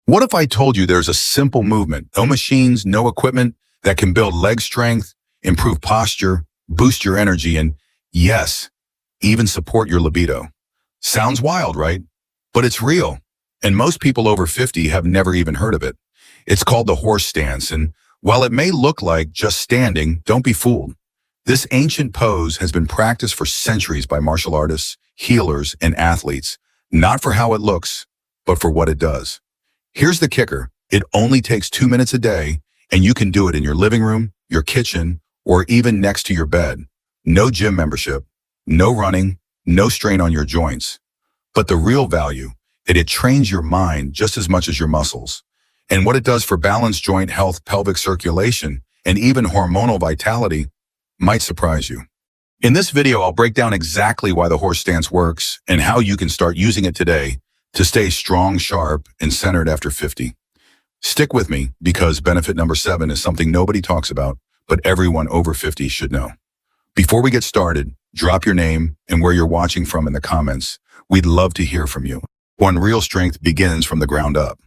What if I told you there's a simple movement, no machines, no equipment, that can build leg strength, improve posture, boost your energy, and yes, even support your libido? Sounds wild, right? But it's real. And most people over 50 have never even heard of it. It's called the horse stance, and while it may look like just standing, don't be fooled. This ancient pose has been practiced for centuries by martial artists, healers, and athletes, not for how it looks, but for what it does. Here's the kicker. It only takes 2 minutes a day, and you can do it in your living room, your kitchen, or even next to your bed. No gym membership, no running, no strain on your joints. But the real value, that it trains your mind just as much as your muscles. And what it does for balance, joint health, pelvic circulation, and even hormonal vitality might surprise you. In this video, I'll break down exactly why the horse stance works and how you can start using it today to stay strong, sharp, and centered after 50. Stick with me because benefit number 7 is something nobody talks about, but everyone over 50 should know. Before we get started, drop your name and where you're watching from in the comments. We'd love to hear from you. One, real strength begins from the ground up.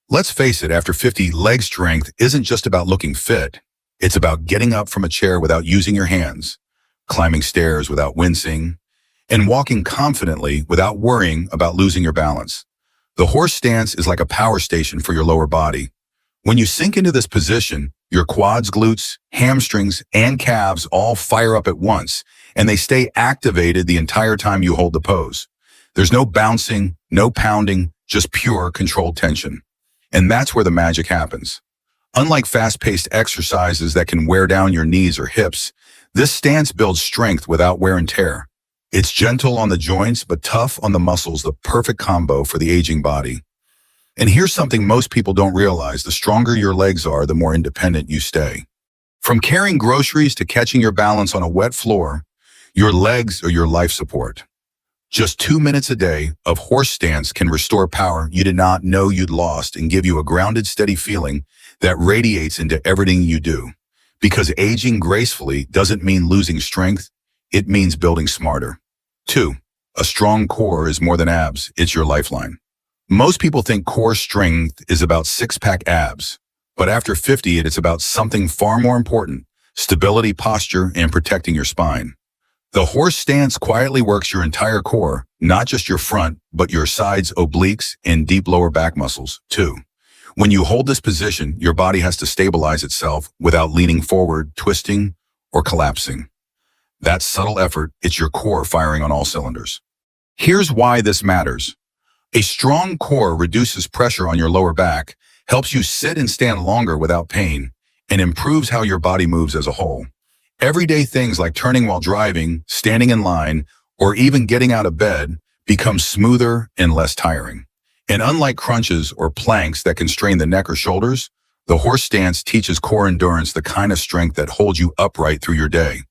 Let's face it, after 50, leg strength isn't just about looking fit. It's about getting up from a chair without using your hands, climbing stairs without wincing, and walking confidently without worrying about losing your balance. The horse stance is like a power station for your lower body. When you sink into this position, your quads, glutes, hamstrings, and calves all fire up at once, and they stay activated the entire time you hold the pose. There's no bouncing, no pounding, just pure controlled tension. And that's where the magic happens. Unlike fast-paced exercises that can wear down your knees or hips, this stance builds strength without wear and tear. It's gentle on the joints, but tough on the muscles, the perfect combo for the aging body. And here's something most people don't realize. The stronger your legs are, the more independent you stay. From carrying groceries to catching your balance on a wet floor, your legs are your life support. Just 2 minutes a day of horse stance can restore power you did not know you'd lost and give you a grounded, steady feeling that radiates into everything you do. Because aging gracefully doesn't mean losing strength, it means building smarter. 2, a strong core is more than abs, it's your lifeline. Most people think core strength is about six-pack abs, but after 50, it's about something far more important: stability, posture, and protecting your spine. The horse stance quietly works your entire core, not just your front, but your sides, obliques, and deep lower back muscles, too. When you hold this position, your body has to stabilize itself without leaning forward, twisting, or collapsing. That subtle effort, it's your core firing on all cylinders. Here's why this matters. A strong core reduces pressure on your lower back, helps you sit and stand longer without pain, and improves how your body moves as a whole. Everyday things like turning while driving, standing in line, or even getting out of bed become smoother and less tiring. And unlike crunches or planks that can strain the neck or shoulders, the horse stance teaches core endurance, the kind of strength that holds you upright through your day.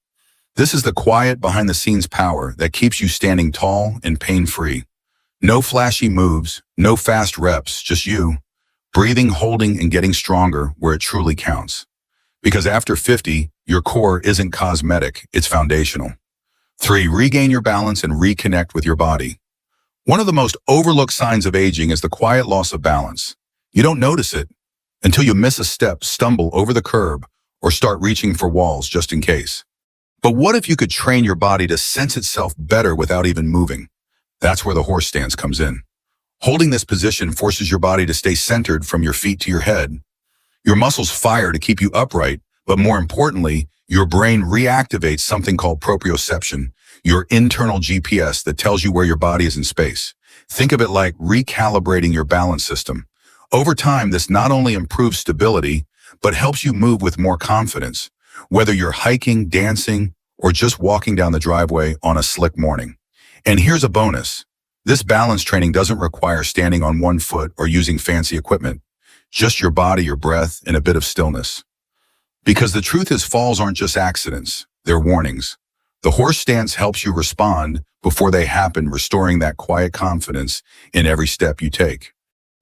This is the quiet, behind-the-scenes power that keeps you standing tall and pain-free. No flashy moves, no fast reps, just you, breathing, holding, and getting stronger where it truly counts. Because after 50, your core isn't cosmetic, it's foundational. 3, regain your balance and reconnect with your body. One of the most overlooked signs of aging is the quiet loss of balance. You don't notice it until you miss a step, stumble over the curb, or start reaching for walls just in case. But what if you could train your body to sense itself better without even moving? That's where the horse stance comes in. Holding this position forces your body to stay centered from your feet to your head. Your muscles fire to keep you upright, but more importantly, your brain reactivates something called proprioception, your internal GPS that tells you where your body is in space. Think of it like recalibrating your balance system. Over time, this not only improves stability, but helps you move with more confidence, whether you're hiking, dancing, or just walking down the driveway on a slick morning. And here's a bonus. This balance training doesn't require standing on one foot or using fancy equipment, just your body, your breath, and a bit of stillness. Because the truth is, falls aren't just accidents, they're warnings. The horse stance helps you respond before they happen, restoring that quiet confidence in every step you take.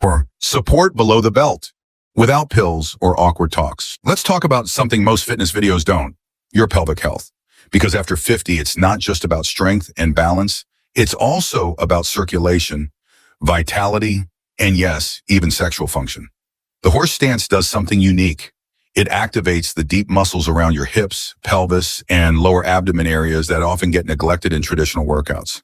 Or support below the belt, without pills or awkward talks. Let's talk about something most fitness videos don't: your pelvic health. Because after 50, it's not just about strength and balance, it's also about circulation, vitality, and yes, even sexual function. The horse stance does something unique. It activates the deep muscles around your hips, pelvis, and lower abdomen areas that often get neglected in traditional workouts.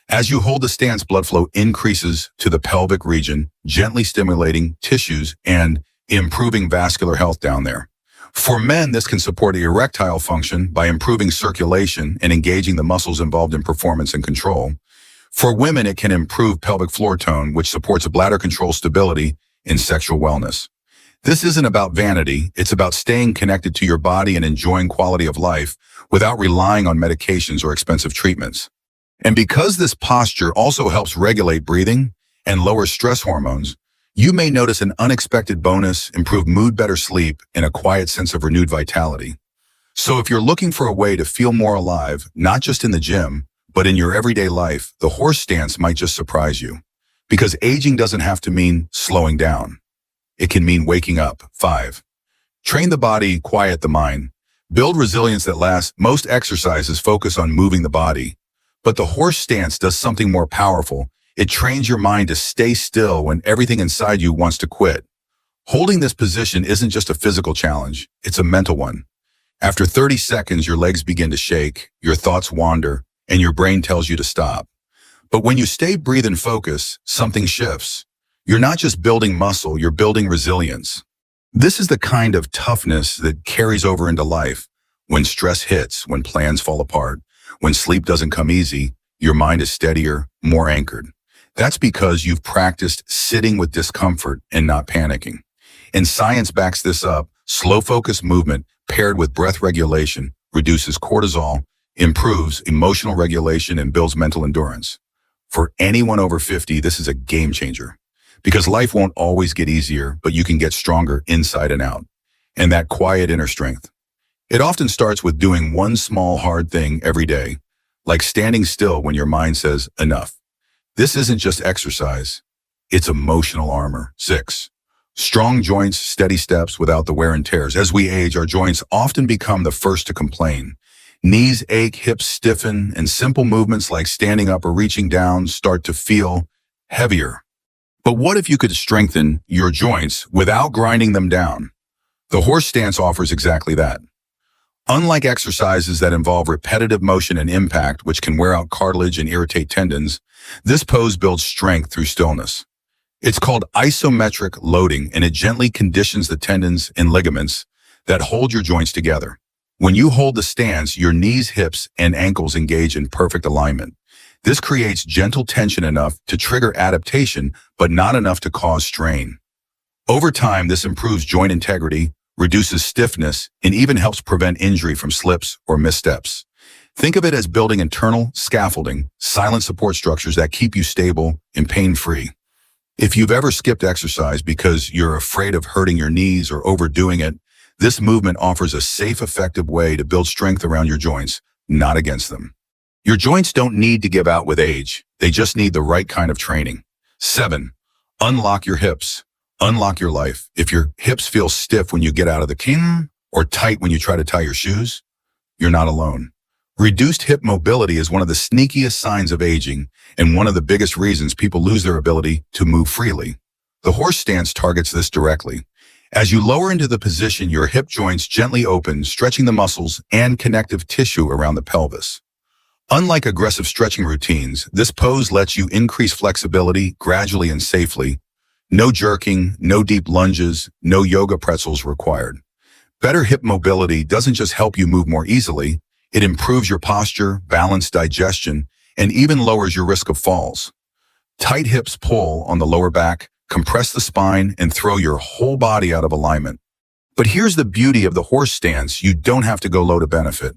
As you hold the stance, blood flow increases to the pelvic region, gently stimulating tissues and improving vascular health down there. For men, this can support erectile function by improving circulation and engaging the muscles involved in performance and control. For women, it can improve pelvic floor tone, which supports bladder control stability and sexual wellness. This isn't about vanity, it's about staying connected to your body and enjoying quality of life without relying on medications or expensive treatments. And because this posture also helps regulate breathing and lower stress hormones, you may notice an unexpected bonus, improved mood, better sleep, and a quiet sense of renewed vitality. So if you're looking for a way to feel more alive, not just in the gym, but in your everyday life, the horse stance might just surprise you. Because aging doesn't have to mean slowing down. It can mean waking up. 5. Train the body, quiet the mind. Build resilience that lasts. Most exercises focus on moving the body, but the horse stance does something more powerful. It trains your mind to stay still when everything inside you wants to quit. Holding this position isn't just a physical challenge, it's a mental one. After 30 seconds, your legs begin to shake, your thoughts wander, and your brain tells you to stop. But when you stay, breathe, and focus, something shifts. You're not just building muscle, you're building resilience. This is the kind of toughness that carries over into life. When stress hits, when plans fall apart, when sleep doesn't come easy, your mind is steadier, more anchored. That's because you've practiced sitting with discomfort and not panicking. And science backs this up. Slow focus movement paired with breath regulation reduces cortisol, improves emotional regulation, and builds mental endurance. For anyone over 50, this is a game changer. Because life won't always get easier, but you can get stronger inside and out. And that quiet inner strength. It often starts with doing one small hard thing every day, like standing still when your mind says enough. This isn't just exercise, it's emotional armor. 6. Strong joints, steady steps without the wear and tears. As we age, our joints often become the first to complain. Knees ache, hips stiffen, and simple movements like standing up or reaching down start to feel heavier. But what if you could strengthen your joints without grinding them down? The horse stance offers exactly that. Unlike exercises that involve repetitive motion and impact, which can wear out cartilage and irritate tendons, this pose builds strength through stillness. It's called isometric loading, and it gently conditions the tendons and ligaments that hold your joints together. When you hold the stance, your knees, hips, and ankles engage in perfect alignment. This creates gentle tension enough to trigger adaptation, but not enough to cause strain. Over time, this improves joint integrity, reduces stiffness, and even helps prevent injury from slips or missteps. Think of it as building internal scaffolding, silent support structures that keep you stable and pain-free. If you've ever skipped exercise because you're afraid of hurting your knees or overdoing it, this movement offers a safe, effective way to build strength around your joints, not against them. Your joints don't need to give out with age. They just need the right kind of training. 7. Unlock your hips. Unlock your life. If your hips feel stiff when you get out of the king or tight when you try to tie your shoes, you're not alone. Reduced hip mobility is one of the sneakiest signs of aging and one of the biggest reasons people lose their ability to move freely. The horse stance targets this directly. As you lower into the position, your hip joints gently open, stretching the muscles and connective tissue around the pelvis. Unlike aggressive stretching routines, this pose lets you increase flexibility gradually and safely. No jerking, no deep lunges, no yoga pretzels required. Better hip mobility doesn't just help you move more easily, it improves your posture, balance, digestion, and even lowers your risk of falls. Tight hips pull on the lower back, compress the spine, and throw your whole body out of alignment. But here's the beauty of the horse stance: you don't have to go low to benefit.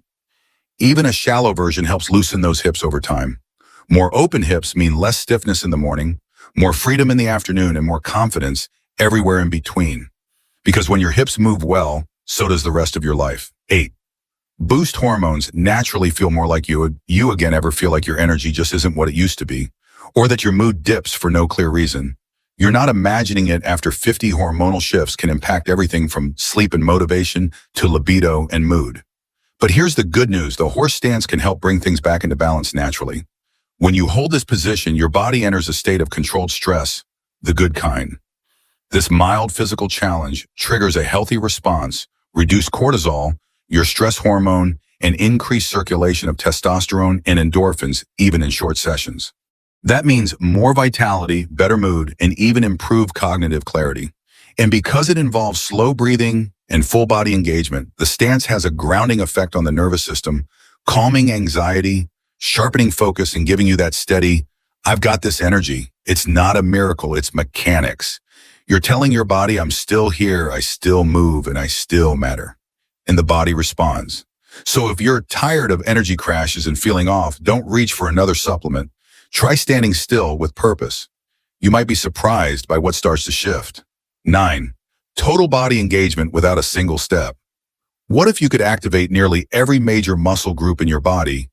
Even a shallow version helps loosen those hips over time. More open hips mean less stiffness in the morning, more freedom in the afternoon, and more confidence everywhere in between. Because when your hips move well, so does the rest of your life. 8. Boost hormones. Naturally feel more like you again. Ever feel like your energy just isn't what it used to be? Or that your mood dips for no clear reason? You're not imagining it. After 50, hormonal shifts can impact everything from sleep and motivation to libido and mood. But here's the good news: the horse stance can help bring things back into balance naturally. When you hold this position, your body enters a state of controlled stress. the good kind. This mild physical challenge triggers a healthy response, reduce cortisol, your stress hormone, and increase circulation of testosterone and endorphins even in short sessions. That means more vitality, better mood, and even improved cognitive clarity. And because it involves slow breathing and full body engagement, the stance has a grounding effect on the nervous system, calming anxiety, sharpening focus, and giving you that steady, I've got this energy. It's not a miracle, it's mechanics. You're telling your body, I'm still here, I still move, and I still matter. And the body responds. So if you're tired of energy crashes and feeling off, don't reach for another supplement. Try standing still with purpose. You might be surprised by what starts to shift. 9. Total body engagement without a single step. What if you could activate nearly every major muscle group in your body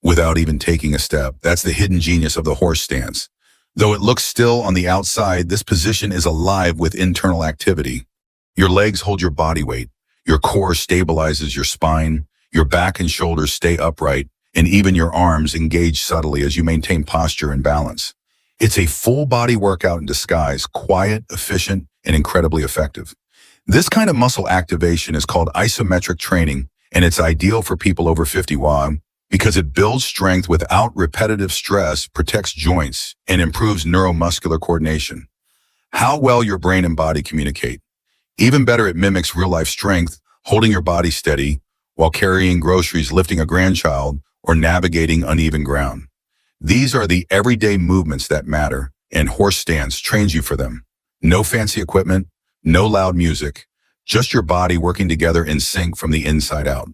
without even taking a step? That's the hidden genius of the horse stance. Though it looks still on the outside, this position is alive with internal activity. Your legs hold your body weight. Your core stabilizes your spine. Your back and shoulders stay upright, and even your arms engage subtly as you maintain posture and balance. It's a full body workout in disguise, quiet, efficient, and incredibly effective. This kind of muscle activation is called isometric training, and it's ideal for people over 50 because it builds strength without repetitive stress, protects joints, and improves neuromuscular coordination. How well your brain and body communicate. Even better, it mimics real-life strength, holding your body steady while carrying groceries, lifting a grandchild, or navigating uneven ground. These are the everyday movements that matter, and horse stance trains you for them. No fancy equipment, no loud music, just your body working together in sync from the inside out.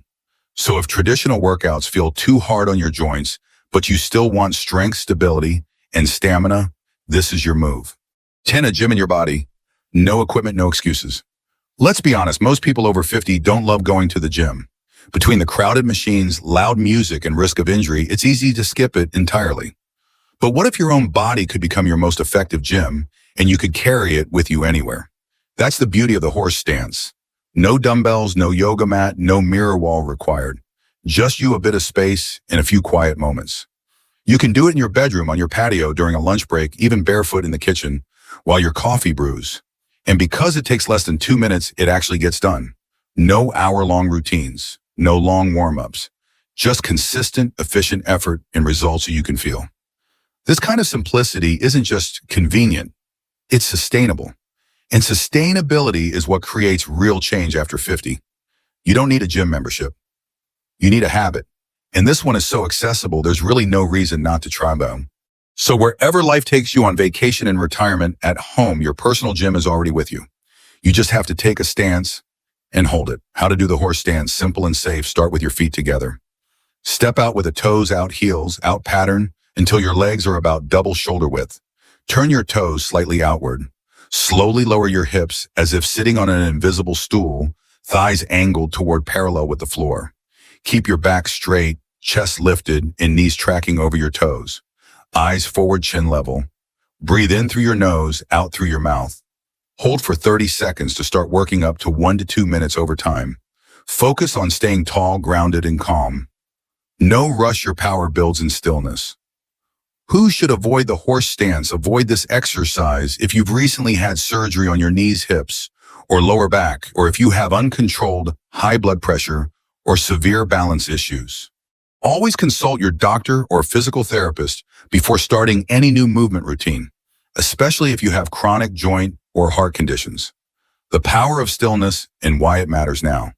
So if traditional workouts feel too hard on your joints, but you still want strength, stability, and stamina, this is your move. 10. A gym in your body. No equipment, no excuses. Let's be honest, most people over 50 don't love going to the gym. Between the crowded machines, loud music, and risk of injury, it's easy to skip it entirely. But what if your own body could become your most effective gym, and you could carry it with you anywhere? That's the beauty of the horse stance. No dumbbells, no yoga mat, no mirror wall required. Just you, a bit of space, and a few quiet moments. You can do it in your bedroom, on your patio, during a lunch break, even barefoot in the kitchen, while your coffee brews. And because it takes less than 2 minutes, it actually gets done. No hour-long routines, no long warm-ups. Just consistent, efficient effort and results you can feel. This kind of simplicity isn't just convenient, it's sustainable. And sustainability is what creates real change after 50. You don't need a gym membership. You need a habit. And this one is so accessible, there's really no reason not to try them. So wherever life takes you, on vacation and retirement, at home, your personal gym is already with you. You just have to take a stance and hold it. How to do the horse stance, simple and safe. Start with your feet together. Step out with the toes out, heels out pattern until your legs are about double shoulder width. Turn your toes slightly outward. Slowly lower your hips as if sitting on an invisible stool, thighs angled toward parallel with the floor. Keep your back straight, chest lifted, and knees tracking over your toes. Eyes forward, chin level. Breathe in through your nose, out through your mouth. Hold for 30 seconds to start working up to 1 to 2 minutes over time. Focus on staying tall, grounded, and calm. No rush, your power builds in stillness. Who should avoid the horse stance? Avoid this exercise if you've recently had surgery on your knees, hips, or lower back, or if you have uncontrolled high blood pressure or severe balance issues. Always consult your doctor or physical therapist before starting any new movement routine, especially if you have chronic joint or heart conditions. The power of stillness and why it matters now.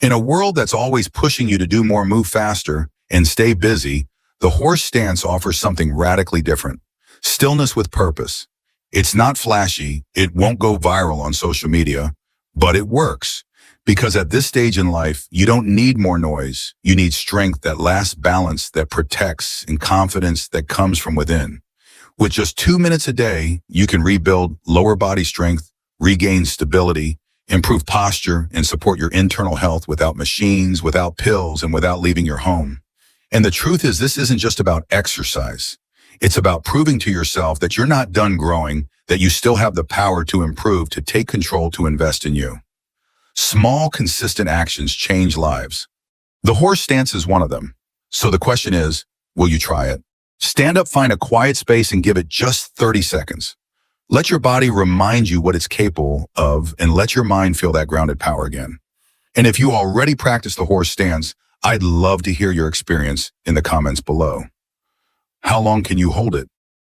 In a world that's always pushing you to do more, move faster, and stay busy, the horse stance offers something radically different. Stillness with purpose. It's not flashy, it won't go viral on social media, but it works. Because at this stage in life, you don't need more noise. You need strength that lasts, balance that protects, and confidence that comes from within. With just 2 minutes a day, you can rebuild lower body strength, regain stability, improve posture, and support your internal health without machines, without pills, and without leaving your home. And the truth is, this isn't just about exercise. It's about proving to yourself that you're not done growing, that you still have the power to improve, to take control, to invest in you. Small, consistent actions change lives. The horse stance is one of them. So the question is, will you try it? Stand up, find a quiet space, and give it just 30 seconds. Let your body remind you what it's capable of and let your mind feel that grounded power again. And if you already practice the horse stance, I'd love to hear your experience in the comments below. How long can you hold it?